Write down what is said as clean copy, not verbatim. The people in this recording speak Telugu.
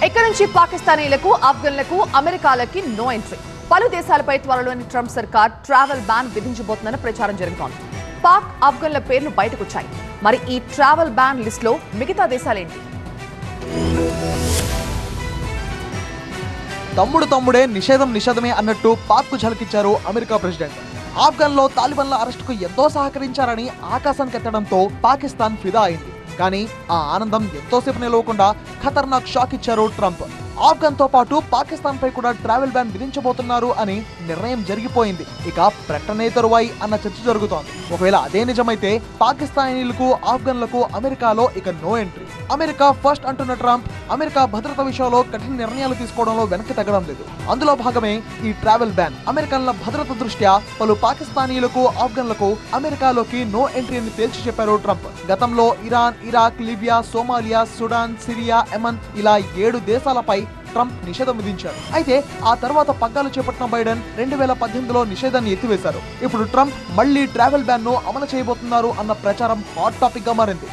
ఇక్కడ నుంచి పాకిస్తానీలకు, ఆఫ్ఘన్లకు, అమెరికాలకి నో ఎంట్రీ. పలు దేశాలపై త్వరలోని ట్రంప్ సర్కార్ ట్రావెల్ బ్యాన్ విధించబోతుందని ప్రచారం జరుగుతోంది. పాక్, ఆఫ్ఘన్ల పేర్లు బయటకొచ్చాయి. మరి ఈ ట్రావెల్ బ్యాన్ లిస్ట్ లో మిగతా దేశాలేంటి? తమ్ముడే నిషేధమే అన్నట్టు పాక్ కు ఝలకిచ్చారు అమెరికా ప్రెసిడెంట్. ఆఫ్ఘన్ లో తాలిబాన్ల అరెస్టుకు ఎంతో సహకరించారని ఆకాశానికి ఎత్తడంతో పాకిస్తాన్ ఫిదా అయింది. కానీ ఆ ఆనందం ఎంతోసేపు నిలవకుండా ఖతర్నాక్ షాక్ ఇచ్చారు ట్రంప్. ఆఫ్ఘన్ తో పాటు పాకిస్తాన్ పై కూడా ట్రావెల్ బ్యాన్ విధించబోతున్నారు అని నిర్ణయం జరిగిపోయింది. ఇక ప్రకటనే తరువాయి అన్న చర్చ జరుగుతోంది. ఒకవేళ అదే నిజమైతే పాకిస్తానీలకు, ఆఫ్ఘన్లకు అమెరికాలో ఇక నో ఎంట్రీ. అమెరికా ఫస్ట్ అంటున్న ట్రంప్ అమెరికా భద్రత విషయంలో కఠిన నిర్ణయాలు తీసుకోవడంలో వెనక్కి తగ్గడం లేదు. అందులో భాగమే ఈ ట్రావెల్ బ్యాన్. అమెరికన్ల భద్రత దృష్ట్యా పలు పాకిస్తానీలకు, ఆఫ్ఘన్లకు అమెరికాలోకి నో ఎంట్రీ అని తేల్చి చెప్పారు ట్రంప్. గతంలో Iran, Iraq, Libya, Somalia, Sudan, Syria, Yemen ఇలా 7 దేశాలపై ట్రంప్ నిషేధం విధించారు. అయితే ఆ తర్వాత పగ్గాలు చేపట్టిన బైడెన్ 2018లో నిషేధాన్ని ఎత్తివేశారు. ఇప్పుడు ట్రంప్ మళ్లీ ట్రావెల్ బ్యాన్ ను అమలు చేయబోతున్నారు అన్న ప్రచారం హాట్ టాపిక్ గా మారింది.